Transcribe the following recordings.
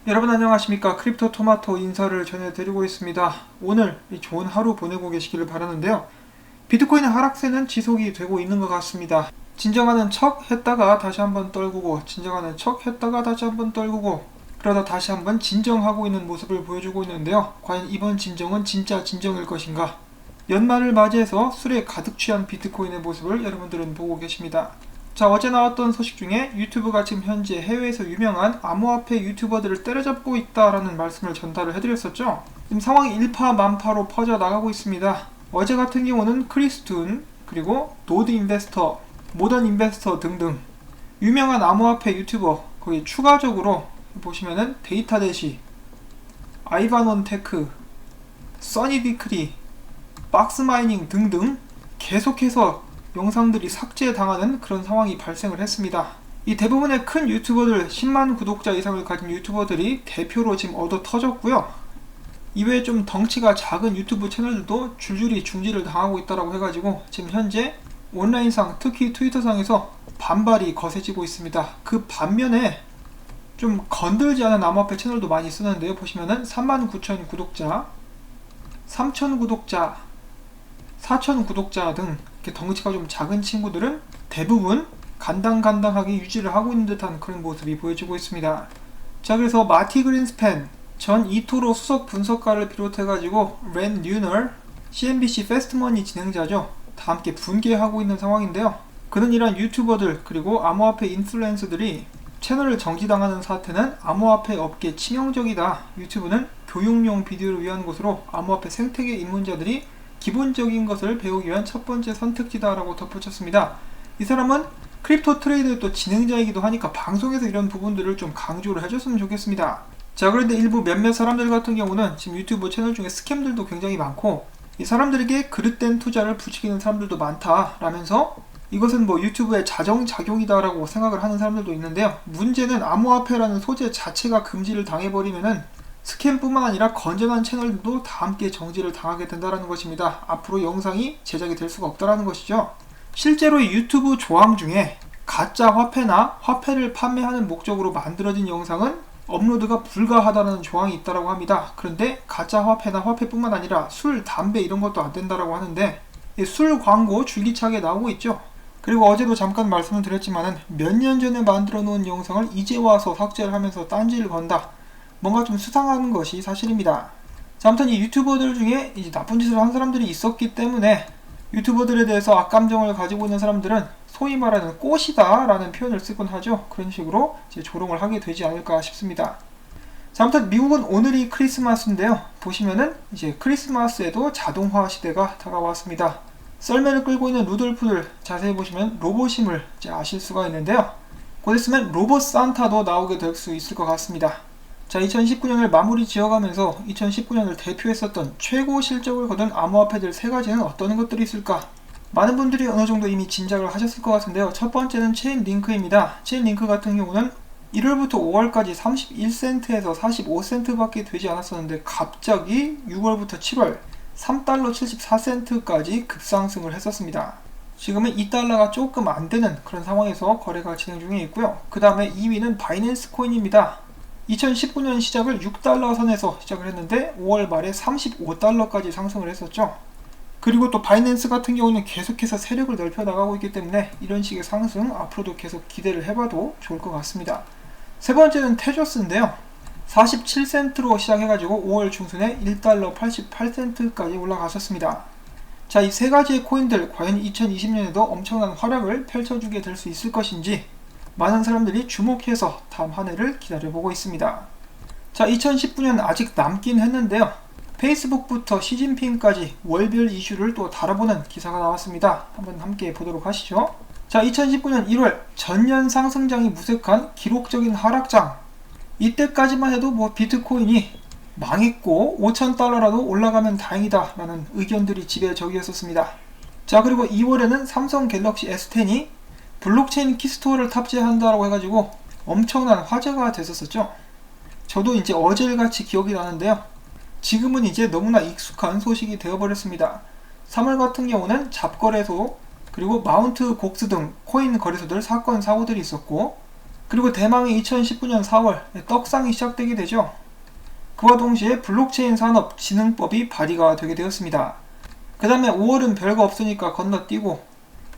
여러분 안녕하십니까. 크립토 토마토 인사를 전해드리고 있습니다. 오늘 좋은 하루 보내고 계시기를 바라는데요. 비트코인의 하락세는 지속이 되고 있는 것 같습니다. 진정하는 척 했다가 다시 한번 떨구고, 진정하는 척 했다가 다시 한번 떨구고, 그러다 다시 한번 진정하고 있는 모습을 보여주고 있는데요. 과연 이번 진정은 진짜 진정일 것인가? 연말을 맞이해서 술에 가득 취한 비트코인의 모습을 여러분들은 보고 계십니다. 자, 어제 나왔던 소식 중에 유튜브가 지금 현재 해외에서 유명한 암호화폐 유튜버들을 때려잡고 있다라는 말씀을 전달을 해드렸었죠. 지금 상황이 일파만파로 퍼져나가고 있습니다. 어제 같은 경우는 크리스툰, 그리고 노드 인베스터, 모던 인베스터 등등 유명한 암호화폐 유튜버, 거기 추가적으로 보시면은 데이터대시, 아이바논 테크, 써니디크리, 박스마이닝 등등 계속해서 영상들이 삭제당하는 그런 상황이 발생을 했습니다. 이 대부분의 큰 유튜버들, 10만 구독자 이상을 가진 유튜버들이 대표로 지금 얻어 터졌고요. 이외에 좀 덩치가 작은 유튜브 채널들도 줄줄이 중지를 당하고 있다고 해가지고 지금 현재 온라인상, 특히 트위터상에서 반발이 거세지고 있습니다. 그 반면에 좀 건들지 않은 암호화폐 채널도 많이 쓰는데요. 보시면은 39,000 구독자, 3,000 구독자, 4,000 구독자 등 이렇게 덩치가 좀 작은 친구들은 대부분 간당간당하게 유지를 하고 있는 듯한 그런 모습이 보여지고 있습니다. 자, 그래서 마티 그린스팬 전 이토로 수석 분석가를 비롯해가지고 랜 뉴널, CNBC 패스트머니 진행자죠. 다 함께 분개하고 있는 상황인데요. 그는 이런 유튜버들 그리고 암호화폐 인플루언서들이 채널을 정지당하는 사태는 암호화폐 업계 치명적이다. 유튜브는 교육용 비디오를 위한 곳으로 암호화폐 생태계 입문자들이 기본적인 것을 배우기 위한 첫 번째 선택지다라고 덧붙였습니다. 이 사람은 크립토 트레이드의 또 진행자이기도 하니까 방송에서 이런 부분들을 좀 강조를 해줬으면 좋겠습니다. 자, 그런데 일부 몇몇 사람들 같은 경우는 지금 유튜브 채널 중에 스캠들도 굉장히 많고 이 사람들에게 그릇된 투자를 부추기는 사람들도 많다라면서 이것은 뭐 유튜브의 자정작용이다라고 생각을 하는 사람들도 있는데요. 문제는 암호화폐라는 소재 자체가 금지를 당해버리면은 스캠뿐만 아니라 건전한 채널들도 다 함께 정지를 당하게 된다는 것입니다. 앞으로 영상이 제작이 될 수가 없다는 것이죠. 실제로 유튜브 조항 중에 가짜 화폐나 화폐를 판매하는 목적으로 만들어진 영상은 업로드가 불가하다는 조항이 있다고 합니다. 그런데 가짜 화폐나 화폐뿐만 아니라 술, 담배 이런 것도 안 된다고 하는데 술 광고 줄기차게 나오고 있죠. 그리고 어제도 잠깐 말씀을 드렸지만은 몇 년 전에 만들어 놓은 영상을 이제 와서 삭제를 하면서 딴지를 건다. 뭔가 좀 수상한 것이 사실입니다. 자, 아무튼 이 유튜버들 중에 이제 나쁜 짓을 한 사람들이 있었기 때문에 유튜버들에 대해서 악감정을 가지고 있는 사람들은 소위 말하는 꽃이다 라는 표현을 쓰곤 하죠. 그런 식으로 이제 조롱을 하게 되지 않을까 싶습니다. 자, 아무튼 미국은 오늘이 크리스마스인데요. 보시면은 이제 크리스마스에도 자동화 시대가 다가왔습니다. 썰매를 끌고 있는 루돌프들 자세히 보시면 로봇임을 이제 아실 수가 있는데요. 곧 있으면 로봇 산타도 나오게 될 수 있을 것 같습니다. 자, 2019년을 마무리 지어가면서 2019년을 대표했었던 최고 실적을 거둔 암호화폐들 세 가지는 어떤 것들이 있을까? 많은 분들이 어느 정도 이미 짐작을 하셨을 것 같은데요. 첫 번째는 체인링크입니다. 체인링크 같은 경우는 1월부터 5월까지 31센트에서 45센트 밖에 되지 않았었는데 갑자기 6월부터 7월 3달러 74센트까지 급상승을 했었습니다. 지금은 2달러가 조금 안 되는 그런 상황에서 거래가 진행 중에 있고요. 그 다음에 2위는 바이낸스 코인입니다. 2019년 시작을 6달러 선에서 시작을 했는데 5월 말에 35달러까지 상승을 했었죠. 그리고 또 바이낸스 같은 경우는 계속해서 세력을 넓혀 나가고 있기 때문에 이런 식의 상승 앞으로도 계속 기대를 해봐도 좋을 것 같습니다. 세 번째는 테조스인데요. 47센트로 시작해가지고 5월 중순에 1달러 88센트까지 올라갔었습니다. 자, 이 세 가지의 코인들 과연 2020년에도 엄청난 활약을 펼쳐주게 될 수 있을 것인지 많은 사람들이 주목해서 다음 한 해를 기다려보고 있습니다. 자, 2019년 아직 남긴 했는데요. 페이스북부터 시진핑까지 월별 이슈를 또 다뤄보는 기사가 나왔습니다. 한번 함께 보도록 하시죠. 자, 2019년 1월 전년 상승장이 무색한 기록적인 하락장. 이때까지만 해도 뭐 비트코인이 망했고 5,000달러라도 올라가면 다행이다 라는 의견들이 지배적이었었습니다. 자, 그리고 2월에는 삼성 갤럭시 S10이 블록체인 키스토어를 탑재한다라고 해가지고 엄청난 화제가 됐었죠. 저도 이제 어제일같이 기억이 나는데요. 지금은 이제 너무나 익숙한 소식이 되어버렸습니다. 3월 같은 경우는 잡거래소 그리고 마운트 곡스 등 코인 거래소들 사건 사고들이 있었고, 그리고 대망의 2019년 4월 떡상이 시작되게 되죠. 그와 동시에 블록체인 산업 진흥법이 발의가 되게 되었습니다. 그 다음에 5월은 별거 없으니까 건너뛰고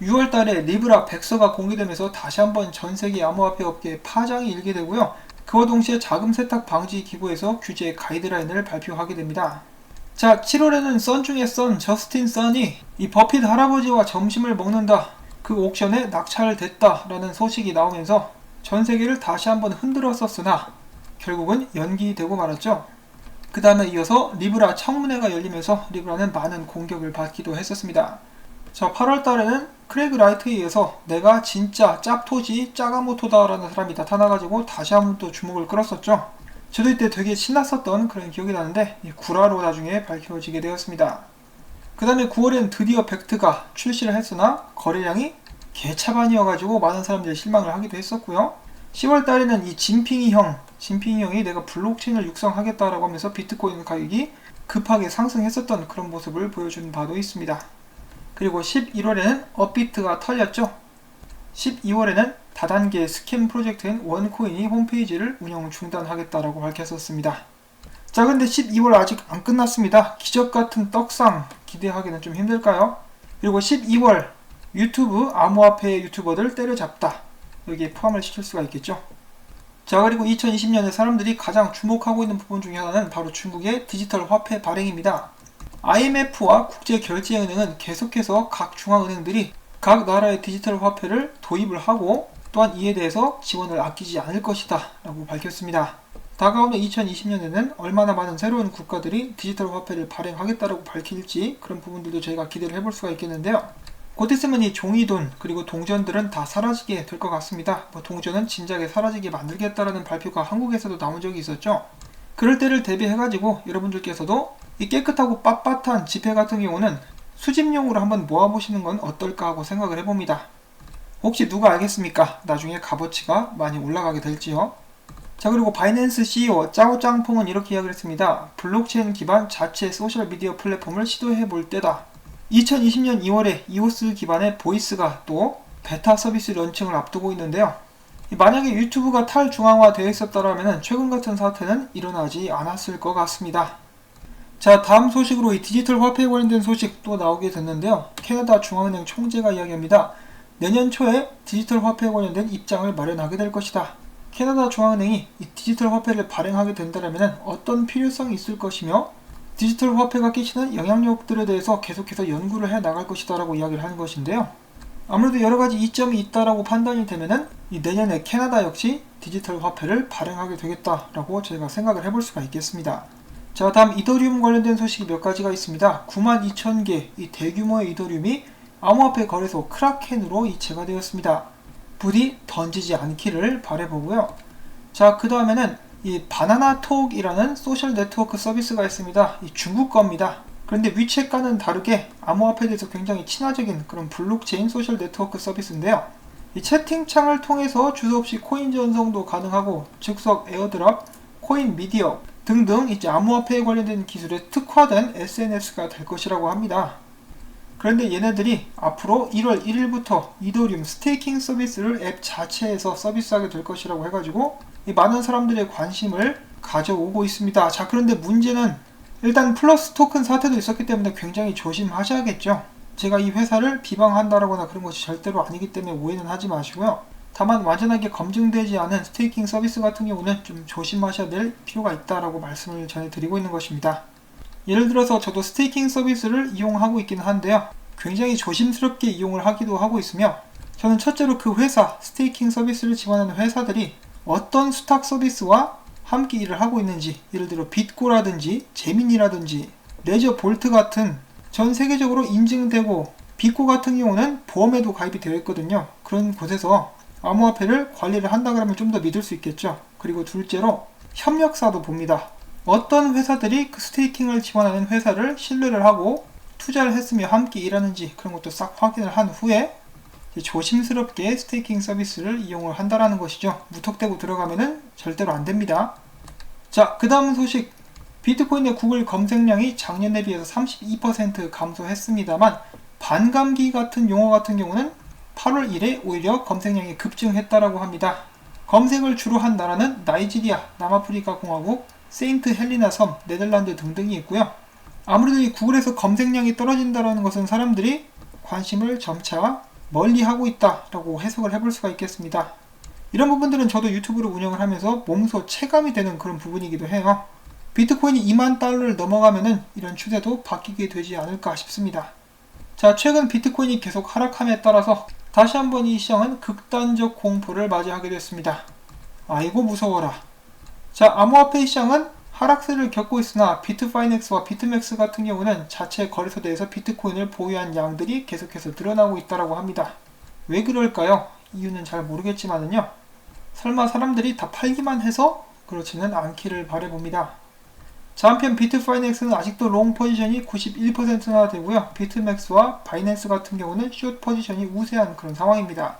6월달에 리브라 백서가 공개되면서 다시 한번 전세계 암호화폐 업계에 파장이 일게 되고요. 그와 동시에 자금 세탁 방지 기구에서 규제 가이드라인을 발표하게 됩니다. 자, 7월에는 선 중에 선, 저스틴 선이 이 버핏 할아버지와 점심을 먹는다, 그 옥션에 낙찰됐다라는 소식이 나오면서 전세계를 다시 한번 흔들었었으나 결국은 연기되고 말았죠. 그 다음에 이어서 리브라 청문회가 열리면서 리브라는 많은 공격을 받기도 했었습니다. 자, 8월달에는 크레이그 라이트에 의해서 내가 진짜 짭토지 짜가모토다 라는 사람이 나타나가지고 다시 한번 또 주목을 끌었었죠. 저도 이때 되게 신났었던 그런 기억이 나는데 구라로 나중에 밝혀지게 되었습니다. 그 다음에 9월엔 드디어 벡트가 출시를 했으나 거래량이 개차반이어가지고 많은 사람들이 실망을 하기도 했었고요. 10월달에는 이 진핑이 형이 내가 블록체인을 육성하겠다라고 하면서 비트코인 가격이 급하게 상승했었던 그런 모습을 보여준 바도 있습니다. 그리고 11월에는 업비트가 털렸죠. 12월에는 다단계 스캠 프로젝트인 원코인이 홈페이지를 운영 중단하겠다라고 밝혔었습니다. 자, 근데 12월 아직 안 끝났습니다. 기적같은 떡상 기대하기는 좀 힘들까요? 그리고 12월 유튜브 암호화폐 유튜버들 때려잡다, 여기에 포함을 시킬 수가 있겠죠. 자, 그리고 2020년에 사람들이 가장 주목하고 있는 부분 중에 하나는 바로 중국의 디지털 화폐 발행입니다. IMF와 국제결제은행은 계속해서 각 중앙은행들이 각 나라의 디지털 화폐를 도입을 하고 또한 이에 대해서 지원을 아끼지 않을 것이다 라고 밝혔습니다. 다가오는 2020년에는 얼마나 많은 새로운 국가들이 디지털 화폐를 발행하겠다라고 밝힐지 그런 부분들도 저희가 기대를 해볼 수가 있겠는데요. 곧 있으면 이 종이돈 그리고 동전들은 다 사라지게 될 것 같습니다. 동전은 진작에 사라지게 만들겠다라는 발표가 한국에서도 나온 적이 있었죠. 그럴 때를 대비해가지고 여러분들께서도 이 깨끗하고 빳빳한 지폐 같은 경우는 수집용으로 한번 모아보시는 건 어떨까 하고 생각을 해봅니다. 혹시 누가 알겠습니까? 나중에 값어치가 많이 올라가게 될지요. 자, 그리고 바이낸스 CEO 짜오짱퐁은 이렇게 이야기를 했습니다. 블록체인 기반 자체 소셜미디어 플랫폼을 시도해볼 때다. 2020년 2월에 이오스 기반의 보이스가 또 베타 서비스 런칭을 앞두고 있는데요. 만약에 유튜브가 탈중앙화되어 있었다면 최근 같은 사태는 일어나지 않았을 것 같습니다. 자, 다음 소식으로 이 디지털 화폐에 관련된 소식 또 나오게 됐는데요. 캐나다 중앙은행 총재가 이야기합니다. 내년 초에 디지털 화폐에 관련된 입장을 마련하게 될 것이다. 캐나다 중앙은행이 이 디지털 화폐를 발행하게 된다면 어떤 필요성이 있을 것이며 디지털 화폐가 끼치는 영향력들에 대해서 계속해서 연구를 해 나갈 것이다 라고 이야기를 하는 것인데요. 아무래도 여러가지 이점이 있다라고 판단이 되면은 이 내년에 캐나다 역시 디지털 화폐를 발행하게 되겠다라고 저희가 생각을 해볼 수가 있겠습니다. 자, 다음 이더리움 관련된 소식이 몇 가지가 있습니다. 92,000개 이 대규모의 이더리움이 암호화폐 거래소 크라켄으로 이체가 되었습니다. 부디 던지지 않기를 바라보고요. 자, 그 다음에는 이 바나나톡이라는 소셜 네트워크 서비스가 있습니다. 이 중국 겁니다. 그런데 위챗과는 다르게 암호화폐에 대해서 굉장히 친화적인 그런 블록체인 소셜 네트워크 서비스인데요. 이 채팅창을 통해서 주소없이 코인 전송도 가능하고 즉석 에어드랍, 코인 미디어 등등 이제 암호화폐에 관련된 기술에 특화된 SNS가 될 것이라고 합니다. 그런데 얘네들이 앞으로 1월 1일부터 이더리움 스테이킹 서비스를 앱 자체에서 서비스하게 될 것이라고 해가지고 많은 사람들의 관심을 가져오고 있습니다. 자, 그런데 문제는 일단 플러스 토큰 사태도 있었기 때문에 굉장히 조심하셔야겠죠. 제가 이 회사를 비방한다거나 그런 것이 절대로 아니기 때문에 오해는 하지 마시고요. 다만 완전하게 검증되지 않은 스테이킹 서비스 같은 경우는 좀 조심하셔야 될 필요가 있다라고 말씀을 전해드리고 있는 것입니다. 예를 들어서 저도 스테이킹 서비스를 이용하고 있긴 한데요. 굉장히 조심스럽게 이용을 하기도 하고 있으며 저는 첫째로 그 회사, 스테이킹 서비스를 지원하는 회사들이 어떤 수탁 서비스와 함께 일을 하고 있는지, 예를 들어 빗고라든지 제민이라든지 레저 볼트 같은 전 세계적으로 인증되고 빗고 같은 경우는 보험에도 가입이 되어 있거든요. 그런 곳에서 암호화폐를 관리를 한다 그러면 좀 더 믿을 수 있겠죠. 그리고 둘째로 협력사도 봅니다. 어떤 회사들이 그 스테이킹을 지원하는 회사를 신뢰를 하고 투자를 했으며 함께 일하는지 그런 것도 싹 확인을 한 후에 조심스럽게 스테이킹 서비스를 이용을 한다라는 것이죠. 무턱대고 들어가면은 절대로 안 됩니다. 자, 그 다음 소식. 비트코인의 구글 검색량이 작년에 비해서 32% 감소했습니다만 반감기 같은 용어 같은 경우는 8월 1일 오히려 검색량이 급증했다라고 합니다. 검색을 주로 한 나라는 나이지리아, 남아프리카 공화국, 세인트 헬리나 섬, 네덜란드 등등이 있고요. 아무래도 이 구글에서 검색량이 떨어진다는 것은 사람들이 관심을 점차 멀리하고 있다라고 해석을 해볼 수가 있겠습니다. 이런 부분들은 저도 유튜브를 운영을 하면서 몸소 체감이 되는 그런 부분이기도 해요. 비트코인이 2만 달러를 넘어가면은 이런 추세도 바뀌게 되지 않을까 싶습니다. 자, 최근 비트코인이 계속 하락함에 따라서 다시 한번 이 시장은 극단적 공포를 맞이하게 됐습니다. 아이고 무서워라. 자, 암호화폐 시장은 하락세를 겪고 있으나 비트파이넥스와 비트맥스 같은 경우는 자체 거래소대에서 비트코인을 보유한 양들이 계속해서 늘어나고 있다고 합니다. 왜 그럴까요? 이유는 잘 모르겠지만은요. 설마 사람들이 다 팔기만 해서 그렇지는 않기를 바라봅니다. 자, 한편 비트파이넥스는 아직도 롱 포지션이 91%나 되고요. 비트맥스와 바이낸스 같은 경우는 숏 포지션이 우세한 그런 상황입니다.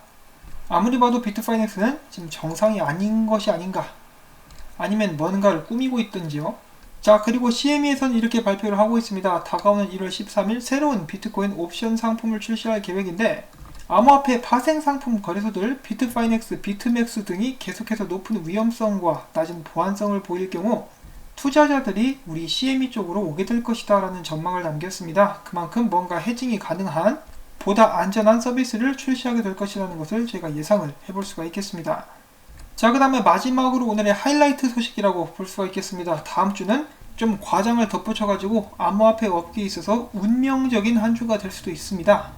아무리 봐도 비트파이넥스는 지금 정상이 아닌 것이 아닌가, 아니면 뭔가를 꾸미고 있든지요. 자, 그리고 CME에서는 이렇게 발표를 하고 있습니다. 다가오는 1월 13일 새로운 비트코인 옵션 상품을 출시할 계획인데, 암호화폐 파생 상품 거래소들 비트파이넥스, 비트맥스 등이 계속해서 높은 위험성과 낮은 보안성을 보일 경우 투자자들이 우리 CME 쪽으로 오게 될 것이다 라는 전망을 남겼습니다. 그만큼 뭔가 해징이 가능한 보다 안전한 서비스를 출시하게 될 것이라는 것을 제가 예상을 해볼 수가 있겠습니다. 자, 그 다음에 마지막으로 오늘의 하이라이트 소식이라고 볼 수가 있겠습니다. 다음 주는 좀 과장을 덧붙여가지고 암호화폐 업계에 있어서 운명적인 한 주가 될 수도 있습니다.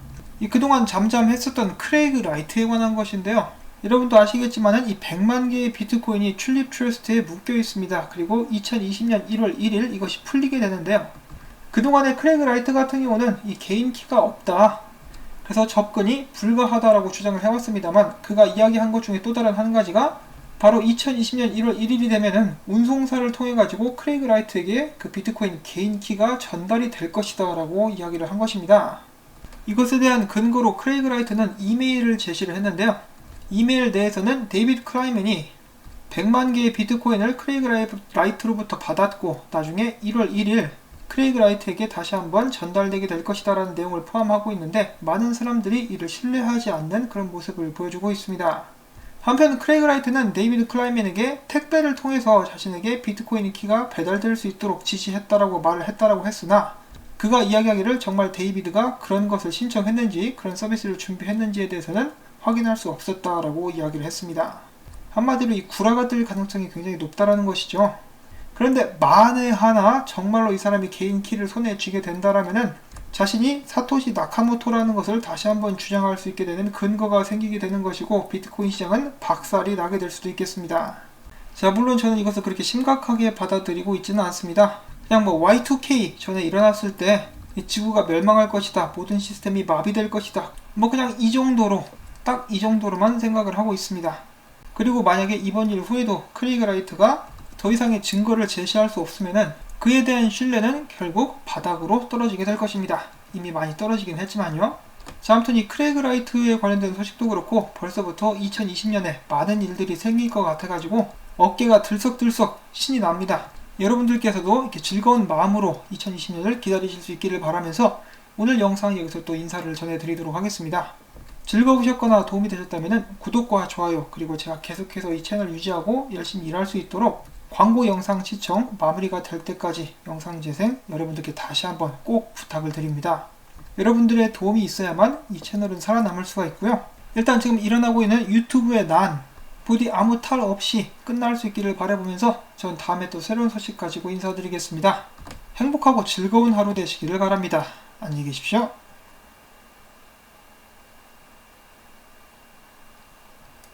그동안 잠잠했었던 크레이그 라이트에 관한 것인데요. 여러분도 아시겠지만은 이 100만 개의 비트코인이 튤립 트러스트에 묶여 있습니다. 그리고 2020년 1월 1일 이것이 풀리게 되는데요. 그동안의 크레이그 라이트 같은 경우는 이 개인 키가 없다, 그래서 접근이 불가하다라고 주장을 해왔습니다만, 그가 이야기한 것 중에 또 다른 한 가지가 바로 2020년 1월 1일이 되면은 운송사를 통해 가지고 크레이그 라이트에게 그 비트코인 개인 키가 전달이 될 것이다 라고 이야기를 한 것입니다. 이것에 대한 근거로 크레이그 라이트는 이메일을 제시를 했는데요. 이메일 내에서는 데이비드 클라이맨이 100만 개의 비트코인을 크레이그 라이트로부터 받았고 나중에 1월 1일 크레이그 라이트에게 다시 한번 전달되게 될 것이다 라는 내용을 포함하고 있는데, 많은 사람들이 이를 신뢰하지 않는 그런 모습을 보여주고 있습니다. 한편 크레이그 라이트는 데이비드 클라이맨에게 택배를 통해서 자신에게 비트코인 키가 배달될 수 있도록 지시했다라고 말을 했다라고 했으나, 그가 이야기하기를 정말 데이비드가 그런 것을 신청했는지 그런 서비스를 준비했는지에 대해서는 확인할 수 없었다라고 이야기를 했습니다. 한마디로 이 구라가 뜰 가능성이 굉장히 높다라는 것이죠. 그런데 만에 하나 정말로 이 사람이 개인 키를 손에 쥐게 된다라면은 자신이 사토시 나카모토라는 것을 다시 한번 주장할 수 있게 되는 근거가 생기게 되는 것이고, 비트코인 시장은 박살이 나게 될 수도 있겠습니다. 자, 물론 저는 이것을 그렇게 심각하게 받아들이고 있지는 않습니다. 그냥 뭐 Y2K 전에 일어났을 때 이 지구가 멸망할 것이다, 모든 시스템이 마비될 것이다, 뭐 그냥 이 정도로, 딱 이 정도로만 생각을 하고 있습니다. 그리고 만약에 이번 일 후에도 크레이그 라이트가 더 이상의 증거를 제시할 수 없으면은 그에 대한 신뢰는 결국 바닥으로 떨어지게 될 것입니다. 이미 많이 떨어지긴 했지만요. 자, 아무튼 이 크레이그 라이트에 관련된 소식도 그렇고 벌써부터 2020년에 많은 일들이 생길 것 같아가지고 어깨가 들썩들썩 신이 납니다. 여러분들께서도 이렇게 즐거운 마음으로 2020년을 기다리실 수 있기를 바라면서 오늘 영상 여기서 또 인사를 전해드리도록 하겠습니다. 즐거우셨거나 도움이 되셨다면 구독과 좋아요, 그리고 제가 계속해서 이 채널 유지하고 열심히 일할 수 있도록 광고 영상 시청 마무리가 될 때까지 영상 재생 여러분들께 다시 한번 꼭 부탁을 드립니다. 여러분들의 도움이 있어야만 이 채널은 살아남을 수가 있고요. 일단 지금 일어나고 있는 유튜브의 난 부디 아무 탈 없이 끝날 수 있기를 바라보면서 전 다음에 또 새로운 소식 가지고 인사드리겠습니다. 행복하고 즐거운 하루 되시기를 바랍니다. 안녕히 계십시오.